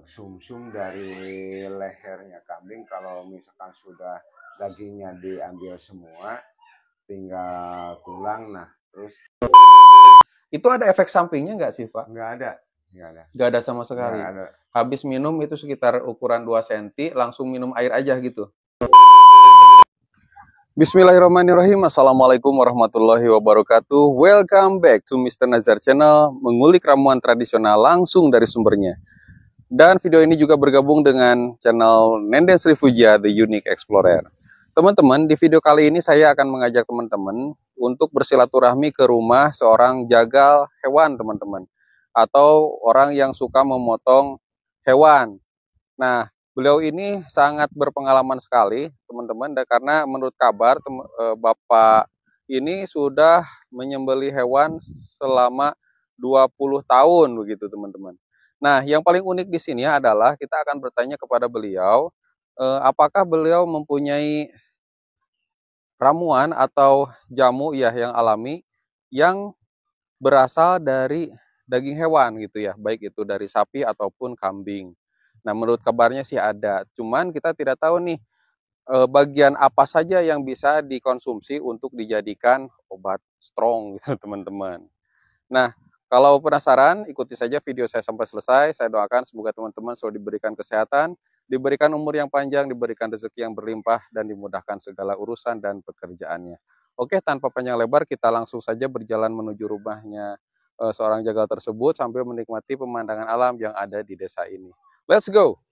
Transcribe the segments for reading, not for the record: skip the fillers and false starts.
sumsum dari lehernya kambing. Kalau misalkan sudah dagingnya diambil semua, tinggal tulang. Nah, terus itu ada efek sampingnya nggak sih, Pak? nggak ada. Nggak ada sama sekali. Ada. Habis minum itu sekitar ukuran 2 cm, langsung minum air aja gitu. Bismillahirrahmanirrahim. Assalamualaikum warahmatullahi wabarakatuh. Welcome back to Mr. Nazar Channel, mengulik ramuan tradisional langsung dari sumbernya. Dan video ini juga bergabung dengan channel Nenden Srifuja, The Unique Explorer. Teman-teman, di video kali ini saya akan mengajak teman-teman untuk bersilaturahmi ke rumah seorang jagal hewan, teman-teman. Atau orang yang suka memotong hewan. Nah, beliau ini sangat berpengalaman sekali, teman-teman, karena menurut kabar Bapak ini sudah menyembelih hewan selama 20 tahun begitu, teman-teman. Nah, yang paling unik di sini adalah kita akan bertanya kepada beliau, apakah beliau mempunyai ramuan atau jamu ya yang alami yang berasal dari daging hewan gitu ya, baik itu dari sapi ataupun kambing. Nah, menurut kabarnya sih ada, cuman kita tidak tahu nih bagian apa saja yang bisa dikonsumsi untuk dijadikan obat strong gitu, teman-teman. Nah, kalau penasaran, ikuti saja video saya sampai selesai. Saya doakan semoga teman-teman selalu diberikan kesehatan, diberikan umur yang panjang, diberikan rezeki yang berlimpah, dan dimudahkan segala urusan dan pekerjaannya. Oke, tanpa panjang lebar, kita langsung saja berjalan menuju rumahnya seorang jagal tersebut sambil menikmati pemandangan alam yang ada di desa ini. Let's go!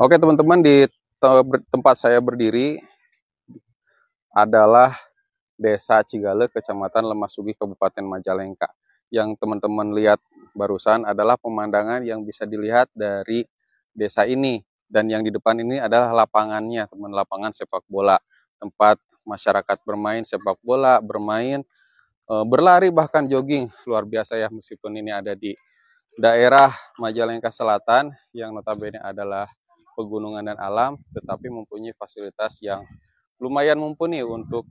Oke teman-teman, di tempat saya berdiri adalah Desa Cigale, Kecamatan Lemahsugi, Kabupaten Majalengka. Yang teman-teman lihat barusan adalah pemandangan yang bisa dilihat dari desa ini. Dan yang di depan ini adalah lapangannya, teman, lapangan sepak bola. Tempat masyarakat bermain sepak bola, bermain, berlari, bahkan jogging. Luar biasa ya, meskipun ini ada di daerah Majalengka Selatan, yang notabene adalah pegunungan dan alam, tetapi mempunyai fasilitas yang lumayan mumpuni untuk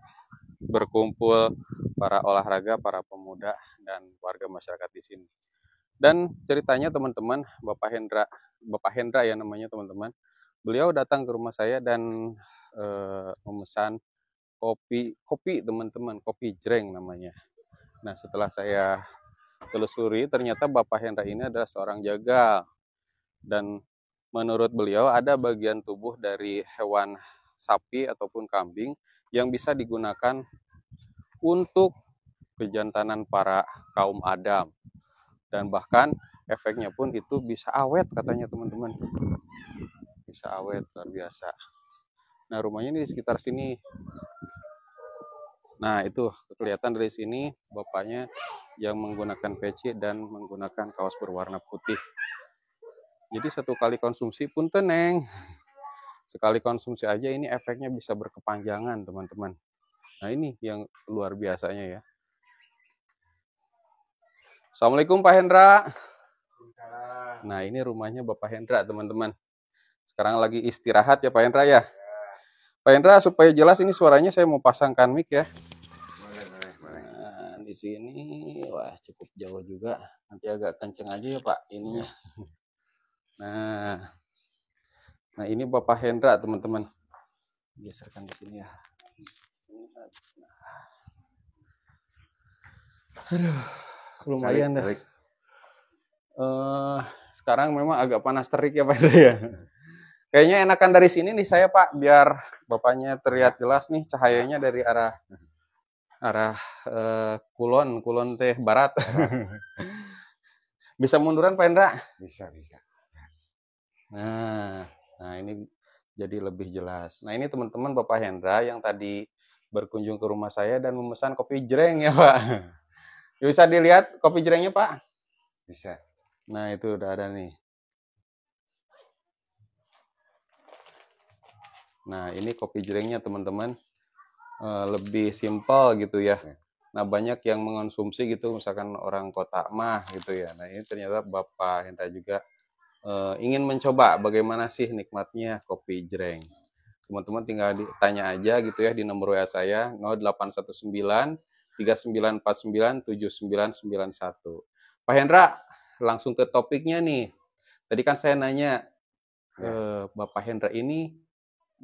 berkumpul para olahraga, para pemuda, dan warga masyarakat di sini. Dan ceritanya teman-teman, Bapak Hendra ya namanya teman-teman, beliau datang ke rumah saya dan memesan kopi teman-teman, kopi jreng namanya. Nah, setelah saya telusuri, ternyata Bapak Hendra ini adalah seorang jagal. Dan menurut beliau ada bagian tubuh dari hewan sapi ataupun kambing yang bisa digunakan untuk kejantanan para kaum Adam. Dan bahkan efeknya pun itu bisa awet katanya teman-teman. Bisa awet, luar biasa. Nah, rumahnya ini di sekitar sini. Nah, itu kelihatan dari sini bapaknya yang menggunakan peci dan menggunakan kaos berwarna putih. Jadi satu kali konsumsi pun teneng. Sekali konsumsi aja ini efeknya bisa berkepanjangan, teman-teman. Nah, ini yang luar biasanya ya. Assalamualaikum Pak Hendra. Nah, ini rumahnya Bapak Hendra, teman-teman. Sekarang lagi istirahat ya Pak Hendra ya. Pak Hendra, supaya jelas ini suaranya saya mau pasangkan mic ya. Boleh. Nah, di sini wah cukup jauh juga. Nanti agak kenceng aja ya Pak ininya. Nah ini Bapak Hendra, teman-teman. Geserkan di sini ya. Aduh, lumayan dah. Sekarang memang agak panas terik ya Pak Hendra ya. Kayaknya enakan dari sini nih saya Pak, biar Bapaknya terlihat jelas nih cahayanya dari arah kulon teh barat. Bisa munduran Pak Hendra? Bisa. Nah ini jadi lebih jelas. Nah ini teman-teman Bapak Hendra yang tadi berkunjung ke rumah saya dan memesan kopi jreng ya Pak. Bisa dilihat kopi jrengnya Pak? Bisa. Nah itu udah ada nih. Nah ini kopi jrengnya teman-teman, lebih simpel gitu ya. Nah banyak yang mengonsumsi gitu, misalkan orang kota mah gitu ya. Nah ini ternyata Bapak Hendra juga ingin mencoba bagaimana sih nikmatnya kopi jreng. Teman-teman tinggal ditanya aja gitu ya di nomor WA saya 0819 3949 7991. Pak Hendra, langsung ke topiknya nih. Tadi kan saya nanya ke Ya. Bapak Hendra ini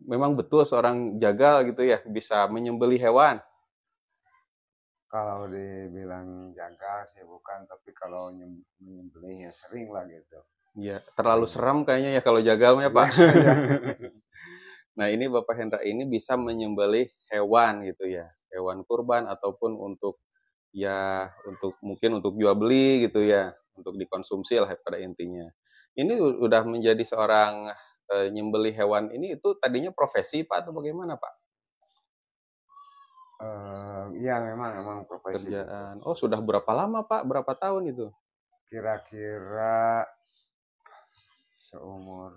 memang betul seorang jagal gitu ya, bisa menyembelih hewan. Kalau dibilang jaga sih bukan, tapi kalau menyembelih ya sering lah gitu. Ya, terlalu Sering. seram kayaknya ya kalau jagalnya, Iya, Pak. iya. Nah, ini Bapak Hendra ini bisa menyembelih hewan gitu ya. Hewan kurban ataupun untuk ya untuk mungkin untuk jual beli gitu ya, untuk dikonsumsi lah pada intinya. Ini udah menjadi seorang nyembelih hewan ini itu tadinya profesi Pak atau bagaimana Pak? Iya memang profesi gitu. Kerjaan. Oh, sudah berapa lama Pak? Berapa tahun itu? Kira-kira seumur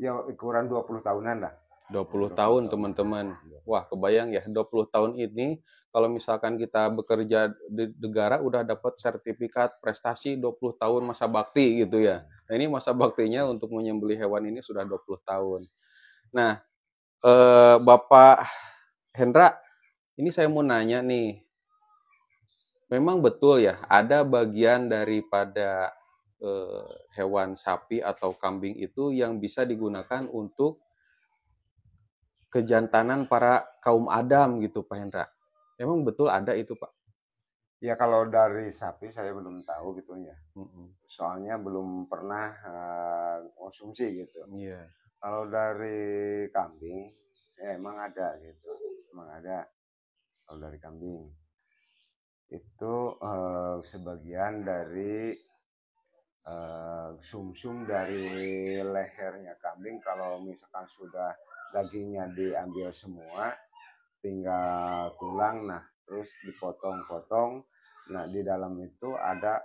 ya ukuran 20 tahunan lah. 20 20 tahun tahunan. teman-teman. Iya. Wah, kebayang ya 20 tahun ini kalau misalkan kita bekerja di negara udah dapat sertifikat prestasi 20 tahun masa bakti gitu ya. Nah, ini masa baktinya untuk menyembelih hewan ini sudah 20 tahun. Nah, Bapak Hendra, ini saya mau nanya nih. Memang betul ya, ada bagian daripada hewan sapi atau kambing itu yang bisa digunakan untuk kejantanan para kaum Adam gitu Pak Hendra. Emang betul ada itu Pak? Ya kalau dari sapi saya belum tahu gitu ya. Mm-mm. Soalnya belum pernah konsumsi gitu. Iya. Kalau dari kambing ya emang ada gitu. Emang ada kalau dari kambing. Itu sebagian dari sumsum dari lehernya kambing kalau misalkan sudah dagingnya diambil semua tinggal tulang, nah terus dipotong-potong, nah di dalam itu ada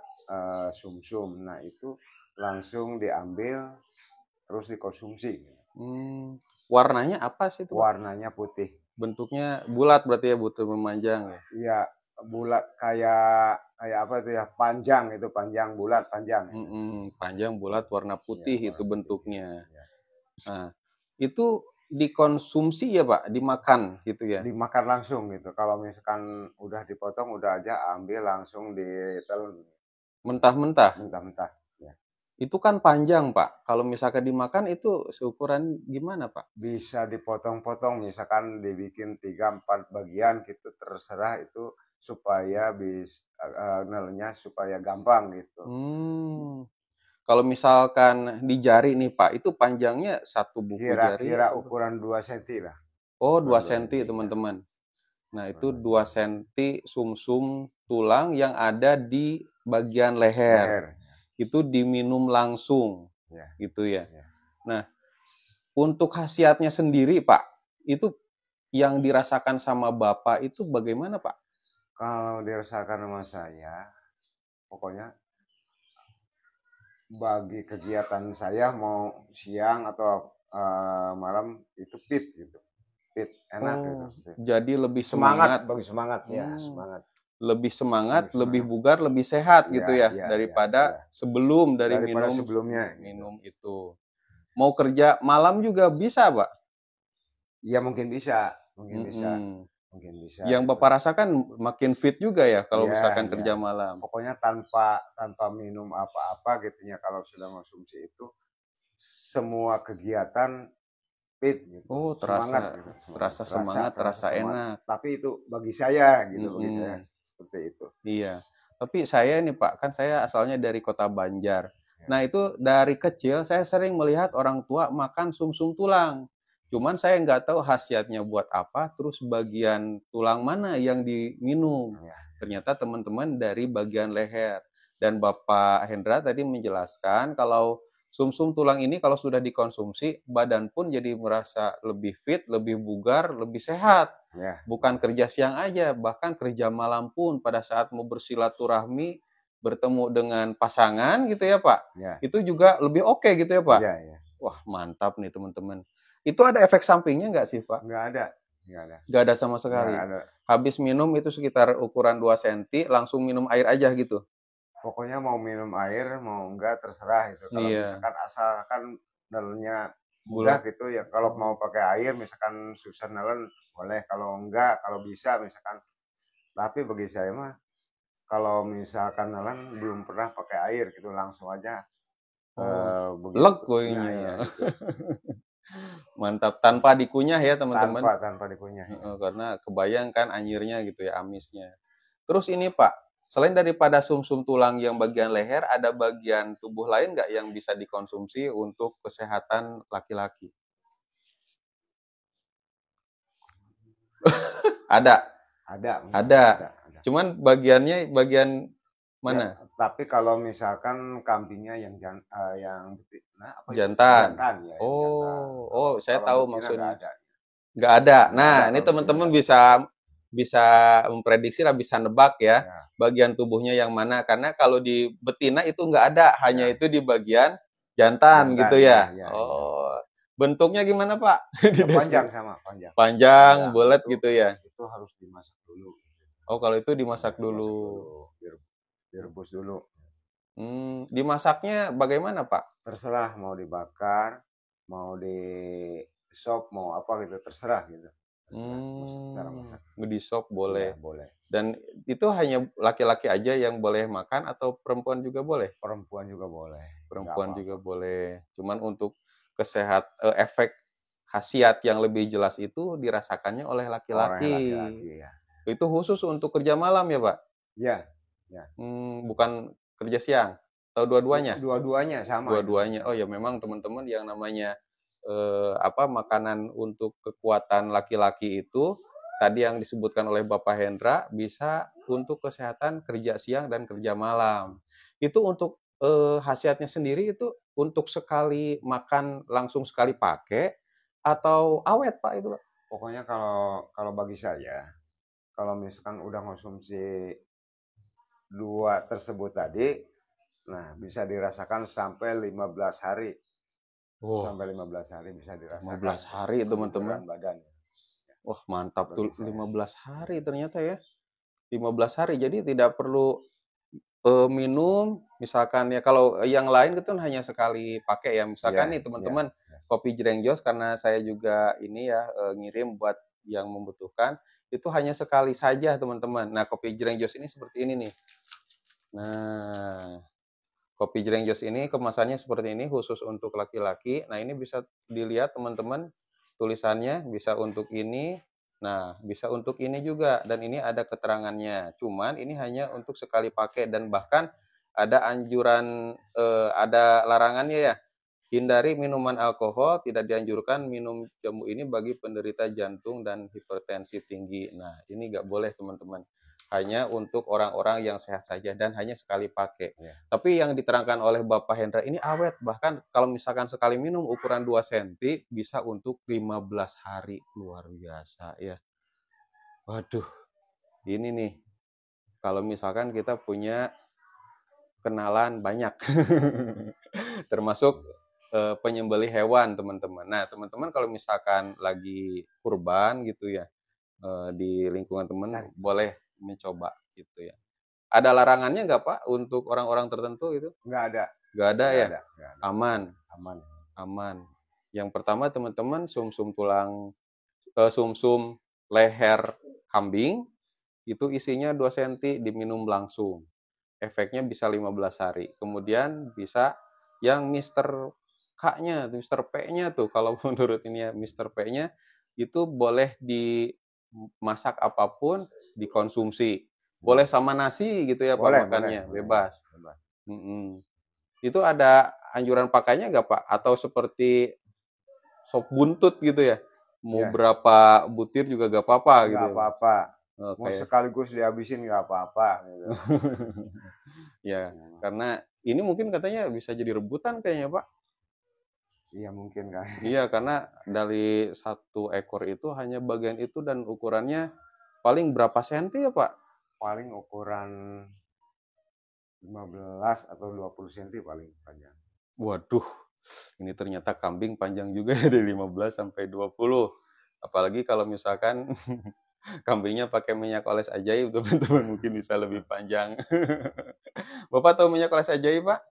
sumsum, nah itu langsung diambil terus dikonsumsi. Warnanya apa sih itu Pak? Warnanya putih. Bentuknya bulat berarti ya, butuh memanjang ya? Iya, bulat kayak kayak apa itu ya, panjang, itu panjang bulat panjang itu. Panjang, bulat, warna Iya, putih itu warna putih. bentuknya. Ya. Nah, itu dikonsumsi ya Pak, dimakan gitu ya? Dimakan langsung gitu. Kalau misalkan udah dipotong udah aja ambil langsung ditelan Mentah-mentah. mentah-mentah. Ya. Itu kan panjang Pak. Kalau misalkan dimakan itu seukuran gimana Pak? Bisa dipotong-potong, misalkan dibikin 3-4 bagian gitu, terserah itu supaya nelnya supaya gampang gitu. Kalau misalkan di jari nih Pak, itu panjangnya satu buku jari Kira-kira atau? ukuran 2 cm lah. Oh, 2 Ukuran 2 cm cm ya. teman-teman. Nah, itu Ukuran 2 2 cm. cm sumsum tulang yang ada di bagian leher. Leher. Itu diminum langsung, Ya. gitu ya. Ya. Nah, untuk khasiatnya sendiri Pak, itu yang dirasakan sama Bapak itu bagaimana Pak? Kalau dirasakan sama saya, pokoknya bagi kegiatan saya mau siang atau malam itu fit gitu, fit enak gitu. Oh, jadi lebih Semangat, semangat. bagi semangat ya, Hmm. semangat. Lebih semangat, Lebih lebih semangat. bugar, lebih sehat Iya, gitu ya iya, iya, daripada iya. sebelum dari Daripada minum sebelumnya gitu. minum itu. Mau kerja malam juga bisa, Pak. Ya mungkin bisa, Mm-mm. mungkin bisa Yang gitu. Bapak rasakan makin fit juga ya kalau Iya, misalkan iya. kerja malam. Pokoknya tanpa minum apa-apa gitu ya, kalau sudah konsumsi itu semua kegiatan fit gitu, Oh, semangat terasa gitu, semangat. terasa semangat, Terasa terasa semangat. enak. Tapi itu bagi saya gitu, bagi saya Mm-mm. seperti itu. Iya. Tapi saya nih Pak, kan saya asalnya dari Kota Banjar. Ya. Nah, itu dari kecil saya sering melihat orang tua makan sumsum tulang. Cuman saya nggak tahu khasiatnya buat apa, terus bagian tulang mana yang diminum. Ya. Ternyata teman-teman dari bagian leher. Dan Bapak Hendra tadi menjelaskan kalau sumsum tulang ini kalau sudah dikonsumsi, badan pun jadi merasa lebih fit, lebih bugar, lebih sehat. Ya. Bukan kerja siang aja, bahkan kerja malam pun pada saat mau bersilaturahmi, bertemu dengan pasangan gitu ya Pak, Ya. itu juga lebih oke gitu ya Pak. Ya, ya. Wah mantap nih teman-teman. Itu ada efek sampingnya nggak sih Pak? Nggak ada, nggak ada, Nggak ada sama nggak sekali. ada. Habis minum itu sekitar ukuran 2 cm, langsung minum air aja gitu. Pokoknya mau minum air, mau enggak terserah itu. Kalau Iya, misalkan asalkan nelennya mudah bulat. gitu ya. Kalau mau pakai air, misalkan susah nelen boleh. Kalau enggak, kalau bisa misalkan. Tapi bagi saya mah kalau misalkan nelen belum pernah pakai air gitu, langsung aja begitu. Leg Nah, kuenya. ya, itu. Mantap, tanpa dikunyah ya teman-teman. Tanpa dikunyah. Karena kebayang kan anyirnya gitu ya, amisnya. Terus ini Pak, selain daripada sumsum tulang yang bagian leher, ada bagian tubuh lain nggak yang bisa dikonsumsi untuk kesehatan laki-laki? Ada. Ada. Cuman bagiannya bagian mana? Ya, tapi kalau misalkan kambingnya yang Jantan. jantan ya. Oh, saya Kalau tahu betina maksudnya. nggak ada. Nggak ada. Nggak Nah, ada ini kalau teman-teman betina. bisa memprediksi lah, bisa nebak ya, Ya, bagian tubuhnya yang mana. Karena kalau di betina itu nggak ada, hanya ya. itu di bagian jantan gitu ya. Ya. Bentuknya gimana Pak? Panjang sama panjang. Panjang, Ya, bulat gitu ya. Itu harus dimasak dulu. Kalau itu dimasak dulu. Direbus dulu. Dimasaknya bagaimana Pak? Terserah mau dibakar, mau di sop, mau apa gitu, terserah gitu. Cara masak. Di sop boleh. Ya, boleh. Dan itu hanya laki-laki aja yang boleh makan atau perempuan juga boleh? Perempuan juga boleh. Perempuan juga boleh. Cuman untuk efek khasiat yang lebih jelas itu dirasakannya oleh laki-laki. Ya. Itu khusus untuk kerja malam ya Pak? Ya. Bukan kerja siang atau dua-duanya? Dua-duanya sama. Dua-duanya. Oh ya, memang teman-teman yang namanya makanan untuk kekuatan laki-laki itu tadi yang disebutkan oleh Bapak Hendra bisa untuk kesehatan kerja siang dan kerja malam. Itu untuk khasiatnya sendiri itu untuk sekali makan langsung sekali pakai atau awet Pak itu Pak? Pokoknya kalau bagi saya, kalau misalkan udah konsumsi dua tersebut tadi, nah bisa dirasakan sampai 15 hari. Sampai 15 hari bisa dirasakan. 15 hari teman-teman. Badan. Wah, mantap tuh 15 hari ternyata ya. 15 hari. Jadi tidak perlu minum, misalkan ya kalau yang lain itu kan hanya sekali pakai ya. Misalkan nih teman-teman kopi Jreng Jos, karena saya juga ini ya ngirim buat yang membutuhkan, itu hanya sekali saja teman-teman. Nah, kopi Jreng Jos ini seperti ini nih. Nah, kopi Jreng Jos ini kemasannya seperti ini, khusus untuk laki-laki. Nah, ini bisa dilihat teman-teman tulisannya, bisa untuk ini, nah bisa untuk ini juga, dan ini ada keterangannya. Cuman ini hanya untuk sekali pakai, dan bahkan ada anjuran, ada larangannya ya. Hindari minuman alkohol, tidak dianjurkan minum jamu ini bagi penderita jantung dan hipertensi tinggi. Nah, ini nggak boleh teman-teman. Hanya untuk orang-orang yang sehat saja dan hanya sekali pakai. Tapi yang diterangkan oleh Bapak Hendra ini awet. Bahkan kalau misalkan sekali minum ukuran 2 cm bisa untuk 15 hari. Luar biasa ya. Waduh, ini nih. Kalau misalkan kita punya kenalan banyak. Termasuk penyembelih hewan teman-teman. Nah teman-teman kalau misalkan lagi kurban gitu ya, di lingkungan teman boleh mencoba gitu ya. Ada larangannya nggak Pak untuk orang-orang tertentu itu? Nggak ada. Nggak ada ya? Nggak ada. Aman. Yang pertama teman-teman sumsum leher kambing itu isinya 2 cm diminum langsung. Efeknya bisa 15 hari. Kemudian bisa yang Mr. K-nya, Mr. P-nya tuh, kalau menurut ini ya Mr. P-nya itu boleh dimasak apapun, dikonsumsi. Boleh sama nasi gitu ya Pak makannya, bebas. Itu ada anjuran pakainya nggak Pak? Atau seperti sop buntut gitu ya? Mau berapa butir juga nggak apa-apa gitu. Nggak apa-apa. Mau sekaligus dihabisin nggak apa-apa. Gitu. Ya, karena ini mungkin katanya bisa jadi rebutan kayaknya Pak. Iya mungkin kan. Iya, karena dari 1 ekor itu hanya bagian itu dan ukurannya paling berapa senti ya Pak? Paling ukuran 15 atau 20 cm paling panjang. Waduh, ini ternyata kambing panjang juga ya dari 15 sampai 20. Apalagi kalau misalkan kambingnya pakai minyak oles ajaib, teman-teman mungkin bisa lebih panjang. Bapak tahu minyak oles ajaib, Pak?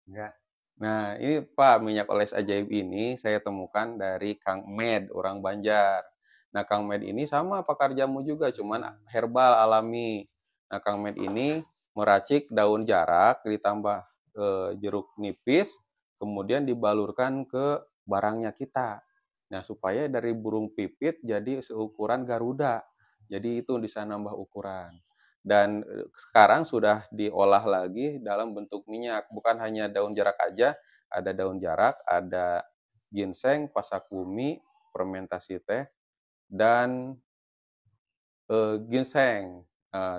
Enggak. Nah, ini Pak, minyak oles ajaib ini saya temukan dari Kang Med, orang Banjar. Nah, Kang Med ini sama pakar jamu juga, cuman herbal alami. Nah, Kang Med ini meracik daun jarak ditambah jeruk nipis, kemudian dibalurkan ke barangnya kita. Nah, supaya dari burung pipit jadi seukuran Garuda. Jadi itu bisa nambah ukuran. Dan sekarang sudah diolah lagi dalam bentuk minyak. Bukan hanya daun jarak aja, ada daun jarak, ada ginseng, pasak bumi, fermentasi teh, dan ginseng.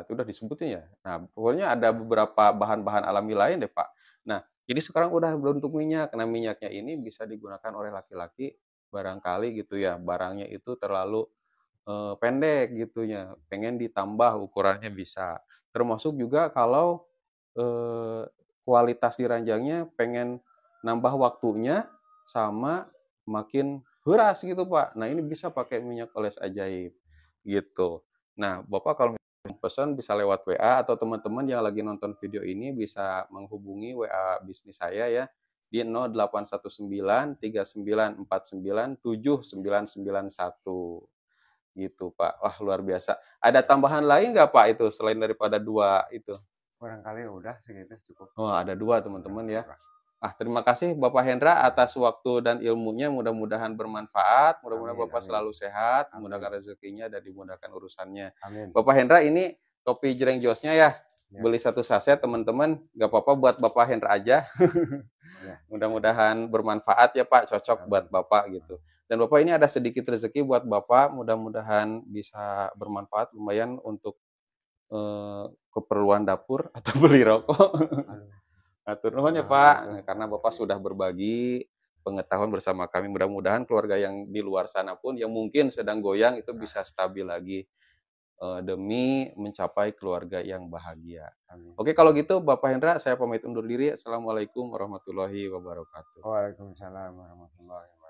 Itu udah disebutin ya. Nah, pokoknya ada beberapa bahan-bahan alami lain deh, Pak. Nah, jadi sekarang udah berbentuk minyak. Nah, minyaknya ini bisa digunakan oleh laki-laki barangkali gitu ya, barangnya itu terlalu pendek gitu ya, pengen ditambah ukurannya bisa. Termasuk juga kalau kualitas diranjangnya pengen nambah waktunya sama makin huras gitu Pak. Nah ini bisa pakai minyak oles ajaib gitu. Nah Bapak kalau pesan bisa lewat WA atau teman-teman yang lagi nonton video ini bisa menghubungi WA bisnis saya ya di 081939497991 gitu Pak. Wah luar biasa. Ada tambahan lain nggak Pak itu selain daripada dua itu? Barangkali udah segitu cukup. Oh ada dua teman-teman ya. Terima kasih Bapak Hendra atas waktu dan ilmunya. Mudah-mudahan bermanfaat. Mudah-mudahan Bapak selalu sehat, mudahkan rezekinya dan dimudahkan urusannya. Amin. Bapak Hendra ini kopi Jreng Josnya ya. Beli 1 saset teman-teman, nggak apa-apa buat Bapak Hendra aja. Mudah-mudahan bermanfaat ya Pak, cocok buat Bapak gitu. Dan Bapak ini ada sedikit rezeki buat Bapak, mudah-mudahan bisa bermanfaat lumayan untuk keperluan dapur atau beli rokok. Atur nuhun ya Pak, karena Bapak sudah berbagi pengetahuan bersama kami. Mudah-mudahan keluarga yang di luar sana pun yang mungkin sedang goyang itu bisa stabil lagi demi mencapai keluarga yang bahagia. Oke, kalau gitu Bapak Hendra, saya pamit undur diri. Assalamualaikum warahmatullahi wabarakatuh. Waalaikumsalam warahmatullahi wabarakatuh.